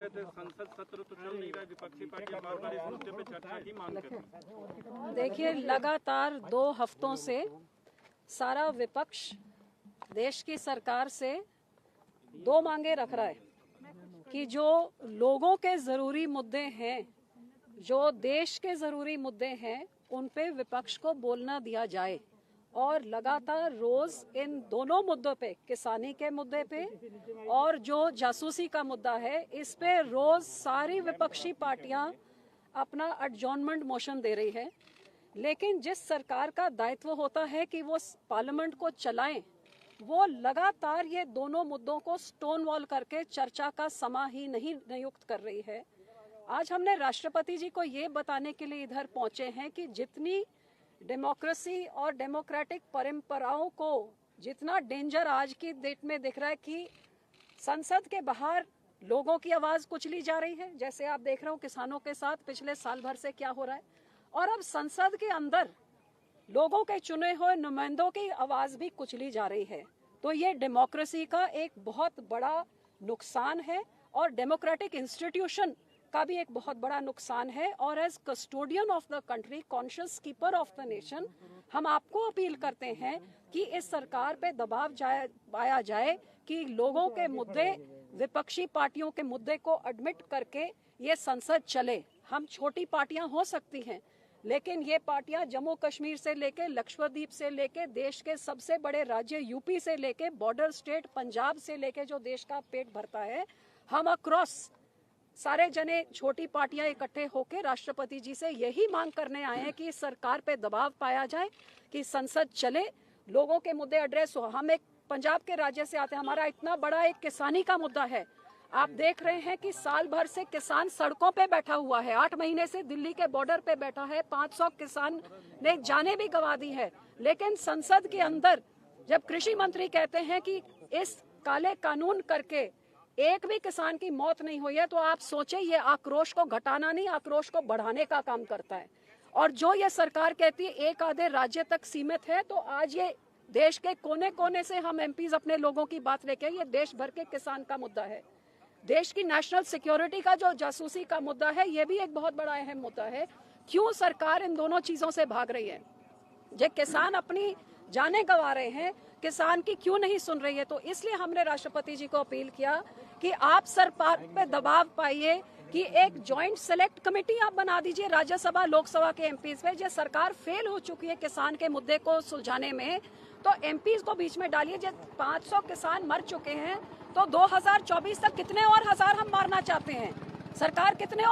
कहते हैं संसद सत्र तो चल नहीं रहा, विपक्षी पार्टियां बार-बार इस मुद्दे पे चर्चा की मांग कर रही। देखिए, लगातार 2 हफ्तों से सारा विपक्ष देश की सरकार से 2 मांगे रख रहा है कि जो लोगों के जरूरी मुद्दे हैं, जो देश के जरूरी मुद्दे हैं, उन पे विपक्ष को बोलना दिया जाए। और लगातार रोज इन दोनों मुद्दों पे, किसानी के मुद्दे पे और जो जासूसी का मुद्दा है, इस पे रोज सारी विपक्षी पार्टियां अपना एडजॉर्नमेंट मोशन दे रही है। लेकिन जिस सरकार का दायित्व होता है कि वो पार्लियामेंट को चलाएं, वो लगातार ये दोनों मुद्दों को स्टोन वॉल करके चर्चा का समय ही नहीं नियुक्त कर रही है। आज हमने राष्ट्रपति जी को ये बताने के लिए इधर पहुंचे हैं कि जितनी डेमोक्रेसी और डेमोक्रेटिक परंपराओं को जितना डेंजर आज की डेट में दिख रहा है कि संसद के बाहर लोगों की आवाज कुचली जा रही है, जैसे आप देख रहे हो किसानों के साथ पिछले साल भर से क्या हो रहा है, और अब संसद के अंदर लोगों के चुने हुए नुमाइंदों की आवाज भी कुचली जा रही है। तो ये डेमोक्रेसी का एक बहुत बड़ा नुकसान है और डेमोक्रेटिक इंस्टीट्यूशन का भी एक बहुत बड़ा नुकसान है। और as custodian of the country, conscious keeper of the nation, हम आपको अपील करते हैं कि इस सरकार पे दबाव पाया जाए कि लोगों के मुद्दे, विपक्षी पार्टियों के मुद्दे को एडमिट करके ये संसद चले। हम छोटी पार्टियां हो सकती हैं, लेकिन ये पार्टियां जम्मू कश्मीर से लेके लक्षद्वीप से लेके देश के सबसे बड़े राज्य यूपी से लेके बॉर्डर स्टेट पंजाब से लेके जो देश का पेट भरता है, हम अक्रॉस सारे जने छोटी पार्टियां इकट्ठे होकर राष्ट्रपति जी से यही मांग करने आए हैं कि सरकार पे दबाव पाया जाए कि संसद चले, लोगों के मुद्दे एड्रेस हो। हम एक पंजाब के राज्य से आते हैं, हमारा इतना बड़ा एक किसानी का मुद्दा है। आप देख रहे हैं कि साल भर से किसान सड़कों पे बैठा हुआ है, 8 महीने से दिल्ली के बॉर्डर पे बैठा है, 500 किसान ने जाने भी गंवा दी है। लेकिन संसद के अंदर जब कृषि मंत्री कहते हैं कि इस काले कानून करके एक भी किसान की मौत नहीं हुई है, तो आप सोचे ये आक्रोश को घटाना नहीं, आक्रोश को बढ़ाने का काम करता है। और जो ये सरकार कहती है एक आधे राज्य तक सीमित है, तो आज ये देश के कोने कोने से हम एमपीज अपने लोगों की बात लेके, ये देश भर के किसान का मुद्दा है। देश की नेशनल सिक्योरिटी का जो जासूसी का मुद्दा है, ये भी एक बहुत बड़ा अहम मुद्दा है। क्यों सरकार इन दोनों चीजों से भाग रही है? जो किसान अपनी जाने गंवा रहे हैं, किसान की क्यों नहीं सुन रही है? तो इसलिए हमने राष्ट्रपति जी को अपील किया कि आप सरकार पे दबाव पाइए कि एक जॉइंट सेलेक्ट कमेटी आप बना दीजिए राज्यसभा लोकसभा के एमपीज पे। जो सरकार फेल हो चुकी है किसान के मुद्दे को सुलझाने में, तो एमपीज को बीच में डालिए। जब 500 किसान मर चुके हैं, तो 2024 तक कितने और हजार हम मारना चाहते हैं? सरकार कितने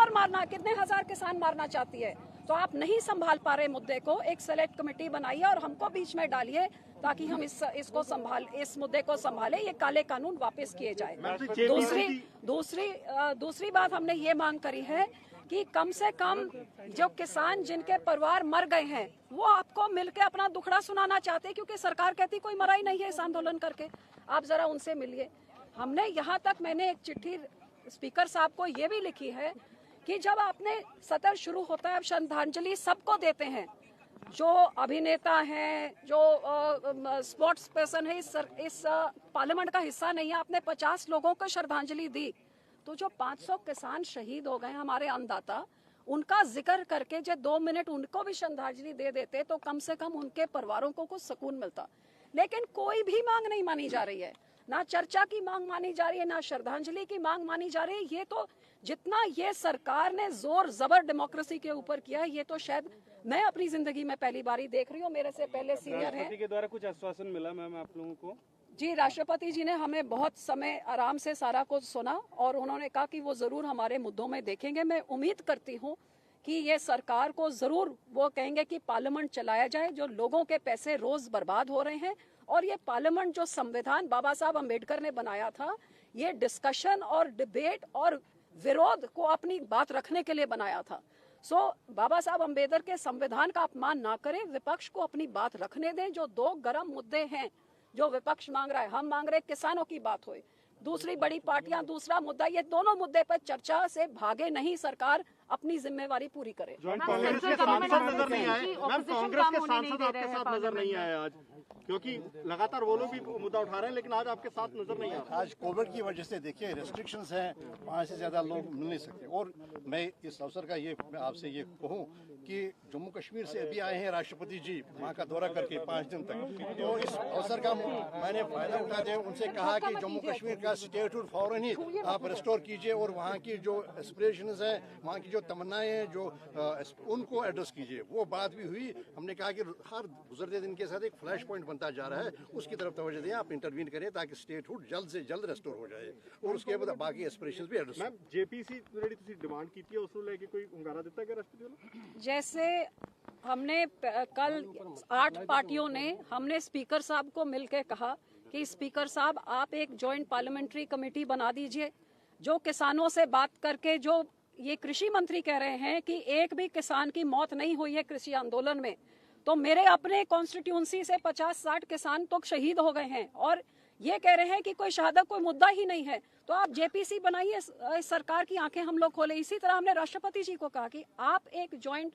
हजार किसान मारना चाहती है? तो आप नहीं संभाल पा रहे मुद्दे को, एक सेलेक्ट कमेटी बनाइए और हमको बीच में डालिए ताकि हम इस मुद्दे को संभाले, ये काले कानून वापस किए जाए। दूसरी बात हमने ये मांग करी है कि कम से कम जो किसान जिनके परिवार मर गए हैं, वो आपको मिलके अपना दुखड़ा सुनाना चाहते हैं, क्योंकि सरकार कहती कोई मरा ही नहीं है इस आंदोलन करके। आप जरा उनसे मिलिए। हमने यहाँ तक, मैंने एक चिट्ठी स्पीकर साहब को ये भी लिखी है कि जब आपने सत्र शुरू होता है, आप श्रद्धांजलि सबको देते हैं, जो अभिनेता हैं, जो स्पोर्ट्स पर्सन है, इस पार्लियामेंट का हिस्सा नहीं है, आपने 50 लोगों को श्रद्धांजलि दी। तो जो 500 किसान शहीद हो गए हमारे अन्नदाता, उनका जिक्र करके जो 2 मिनट उनको भी श्रद्धांजलि दे देते, तो कम से कम उनके परिवारों को कुछ सुकून मिलता। लेकिन कोई भी मांग नहीं मानी जा रही है, ना चर्चा की मांग मानी जा रही है, ना श्रद्धांजलि की मांग मानी जा रही है। ये तो जितना ये सरकार ने जोर जबर डेमोक्रेसी के ऊपर किया है, ये तो शायद मैं अपनी जिंदगी में पहली बारी देख रही हूँ। मेरे से पहले सीनियर हैं। राष्ट्रपति के द्वारा कुछ आश्वासन मिला मैम आप लोगों को? जी, राष्ट्रपति जी ने हमें बहुत समय आराम से सारा कुछ सुना और उन्होंने कहा कि वो जरूर हमारे मुद्दों में देखेंगे। मैं उम्मीद करती हूँ कि ये सरकार को जरूर वो कहेंगे कि पार्लियामेंट चलाया जाए। जो लोगों के पैसे रोज बर्बाद हो रहे हैं, और ये पार्लियामेंट जो संविधान बाबा साहब अम्बेडकर ने बनाया था, ये डिस्कशन और डिबेट और विरोध को अपनी बात रखने के लिए बनाया था। बाबा साहब अम्बेडकर के संविधान का अपमान ना करें, विपक्ष को अपनी बात रखने दें। जो 2 गर्म मुद्दे हैं जो विपक्ष मांग रहा है, हम मांग रहे किसानों की बात होए, दूसरी बड़ी पार्टियां दूसरा मुद्दा, ये दोनों मुद्दे पर चर्चा से भागे नहीं, सरकार अपनी जिम्मेवारी पूरी करे। कांग्रेस के सांसद नजर नहीं आए मैम, कांग्रेस के सांसद आपके साथ नजर नहीं आए आज। क्योंकि लगातार वो लोग भी मुद्दा उठा रहे हैं, लेकिन आज आपके साथ नजर नहीं आ रहा। आज कोविड की वजह से देखिए रेस्ट्रिक्शंस हैं, 5 से ज़्यादा लोग मिल नहीं सकते। और मैं इस अवसर का ये मैं आपसे ये कहूँ कि जम्मू कश्मीर से अभी आए हैं राष्ट्रपति जी वहाँ का दौरा करके 5 दिन तक, तो इस अवसर का मैंने फायदा उठाते हैं, उनसे कहा कि जम्मू कश्मीर का स्टेटहुड फौरन ही आप रिस्टोर कीजिए और वहाँ की जो एस्पिरेशंस हैं, वहाँ की जो तमन्नाएं हैं, जो उनको एड्रेस कीजिए। वो बात भी हुई। हमने कहा कि हर गुजरते दिन के साथ एक फ्लैश पॉइंट बनता जा रहा है, उसकी तरफ तवज्जो दें, आप इंटरवीन करें ताकि स्टेटहुड जल्द से जल्द रेस्टोर हो जाए और उसके बाद बाकी एस्पिरेशंस भी एड्रेस। मैम जेपीसी ਜਿਹੜੀ ਤੁਸੀਂ ਡਿਮਾਂਡ ਕੀਤੀ ਹੈ ਉਸ ਨੂੰ ਲੈ ਕੇ ਕੋਈ ਹੁੰਗਾਰਾ ਦਿੱਤਾ ਗਿਆ ਰਾਸ਼ਟਰਪਤੀ ਵੱਲੋਂ? जैसे हमने कल 8 पार्टियों ने हमने स्पीकर साहब को मिलकर कहा कि स्पीकर साहब आप एक जॉइंट पार्लियामेंट्री कमेटी बना दीजिए जो किसानों से बात करके, जो ये कृषि मंत्री कह रहे हैं कि एक भी किसान की मौत नहीं हुई है कृषि आंदोलन में, तो मेरे अपने कॉन्स्टिट्यूंसी से 50-60 किसान तो शहीद हो गए हैं और ये कह रहे हैं कि कोई शहादत कोई मुद्दा ही नहीं है, तो आप जेपीसी बनाइए, सरकार की आंखें हम लोग खोले। इसी तरह हमने राष्ट्रपति जी को कहा कि आप एक जॉइंट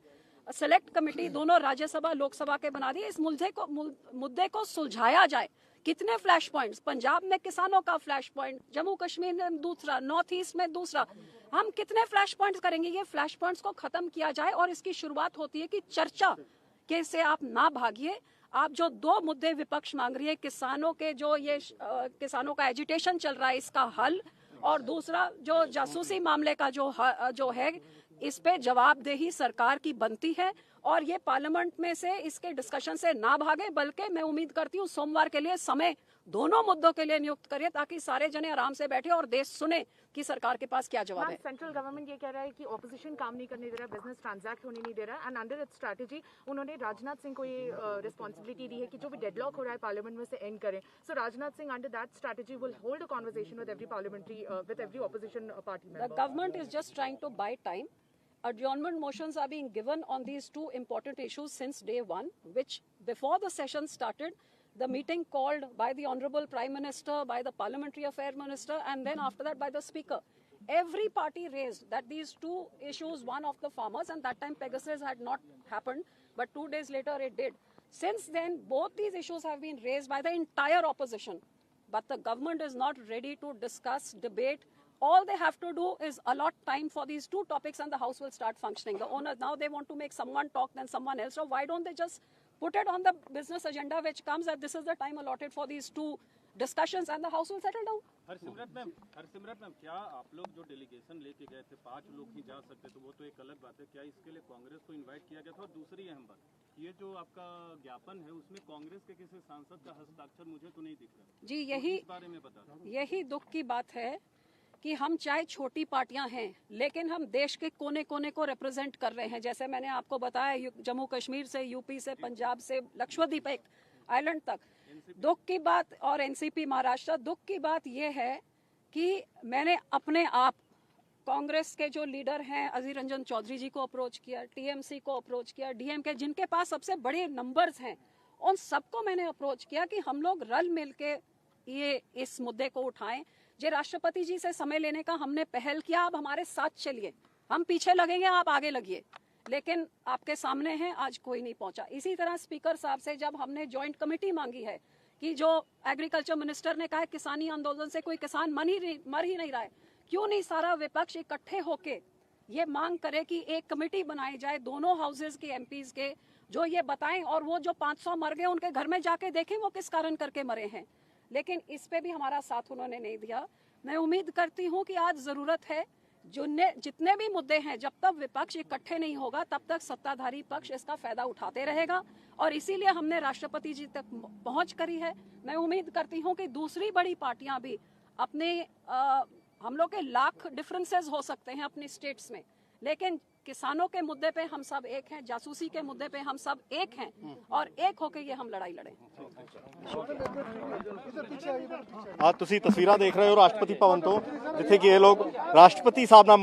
सेलेक्ट कमेटी दोनों राज्यसभा लोकसभा के बना दिए, इस मुद्दे को सुलझाया जाए। कितने फ्लैश पॉइंट्स, पंजाब में किसानों का फ्लैश पॉइंट, जम्मू कश्मीर में दूसरा, नॉर्थ ईस्ट में दूसरा, हम कितने फ्लैश पॉइंट्स करेंगे? ये फ्लैश पॉइंट्स को खत्म किया जाए और इसकी शुरुआत होती है कि चर्चा के से आप ना भागिए। आप जो 2 मुद्दे विपक्ष मांग रही है, किसानों के जो ये किसानों का एजिटेशन चल रहा है इसका हल, और दूसरा जो जासूसी मामले का जो है इस पे जवाबदेही सरकार की बनती है और ये पार्लियामेंट में से इसके डिस्कशन से ना भागे, बल्कि मैं उम्मीद करती हूँ सोमवार के लिए समय दोनों मुद्दों के लिए नियुक्त करिए ताकि सारे जने आराम से बैठे और देश सुने कि सरकार के पास क्या जवाब है। सेंट्रल गवर्नमेंट ये कह रहा है कि ऑपोजिशन काम नहीं करने दे रहा, बिजनेस ट्रांजैक्ट होने नहीं दे रहा, एंड अंडर इट्स स्ट्रैटेजी उन्होंने राजनाथ सिंह को ये रिस्पॉन्सिबिलिटी दी है कि जो भी डेडलॉक हो रहा है पार्लियामेंट में से एंड करें। So Rajnath Singh under that strategy will hold a conversation with every parliamentary with every opposition party member. The government is just trying to buy time. Adjournment motions are being given on these 2 important issues since day 1, which before the session started, the meeting called by the Honorable Prime Minister, by the Parliamentary Affairs Minister, and then after that by the Speaker. Every party raised that these 2 issues, one of the farmers, and that time Pegasus had not happened, but 2 days later it did. Since then, both these issues have been raised by the entire opposition, but the government is not ready to discuss, debate. All they have to do is allot time for these 2 topics and the House will start functioning. The owners, now they want to make someone talk, then someone else. So why don't they just put it on the business agenda which comes that this is the time allotted for these 2 discussions and the House will settle down. Harsimrat ma'am, क्या आप लोग जो delegation लेके गए थे 5 लोग ही जा सकते, तो वो तो एक अलग बात है, क्या इसके लिए कांग्रेस को इनवाइट किया गया था? और दूसरी अहम बात, ये जो आपका ज्ञापन है उसमें कांग्रेस के किसी सांसद का हस्ताक्षर मुझे तो नहीं दिख रहा जी, इस बारे में बता। यही दुख की बात है कि हम चाहे छोटी पार्टियां हैं लेकिन हम देश के कोने कोने को रिप्रेजेंट कर रहे हैं। जैसे मैंने आपको बताया, जम्मू कश्मीर से, यूपी से, पंजाब से, लक्षद्वीप एक आइलैंड तक। दुख की बात, और एनसीपी महाराष्ट्र, दुख की बात यह है कि मैंने अपने आप कांग्रेस के जो लीडर हैं अधीर रंजन चौधरी जी को अप्रोच किया, टीएमसी को अप्रोच किया, डीएमके जिनके पास सबसे बड़े नंबर्स हैं, उन सबको मैंने अप्रोच किया कि हम लोग रल मिल के ये इस मुद्दे को उठाएं। जे राष्ट्रपति जी से समय लेने का हमने पहल किया, आप हमारे साथ चलिए, हम पीछे लगेंगे, आप आगे लगिए, लेकिन आपके सामने हैं, आज कोई नहीं पहुंचा। इसी तरह स्पीकर साहब से जब हमने जॉइंट कमेटी मांगी है कि जो एग्रीकल्चर मिनिस्टर ने कहा है किसानी आंदोलन से कोई किसान मर ही नहीं रहा है, क्यों नहीं सारा विपक्ष इकट्ठे होके ये मांग करे कि एक कमेटी बनाई जाए दोनों हाउसेज के एमपीज के, जो ये बताएं, और वो जो 500 मर गए उनके घर में जाके देखें वो किस कारण करके मरे हैं। लेकिन इस पे भी हमारा साथ उन्होंने नहीं दिया। मैं उम्मीद करती हूँ कि आज जरूरत है, जितने भी मुद्दे हैं, जब तक विपक्ष इकट्ठे नहीं होगा तब तक सत्ताधारी पक्ष इसका फायदा उठाते रहेगा, और इसीलिए हमने राष्ट्रपति जी तक पहुंच करी है। मैं उम्मीद करती हूँ कि दूसरी बड़ी पार्टियां भी अपने हम लोग के लाख डिफरेंसेस हो सकते हैं अपनी स्टेट्स में, लेकिन किसानों के मुद्दे पे हम सब एक हैं, जासूसी के मुद्दे पे हम सब एक हैं, और एक होके ये हम लड़ाई लड़ें। ਆ ਤੁਸੀਂ ਤਸਵੀਰਾਂ ਦੇਖ ਰਹੇ ਹੋ ਰਾਸ਼ਟਰਪਤੀ ਭਵਨ ਤੋਂ, ਜਿੱਥੇ ਕਿ ਇਹ ਲੋਕ ਰਾਸ਼ਟਰਪਤੀ ਸਾਹਿਬ ਨਾਲ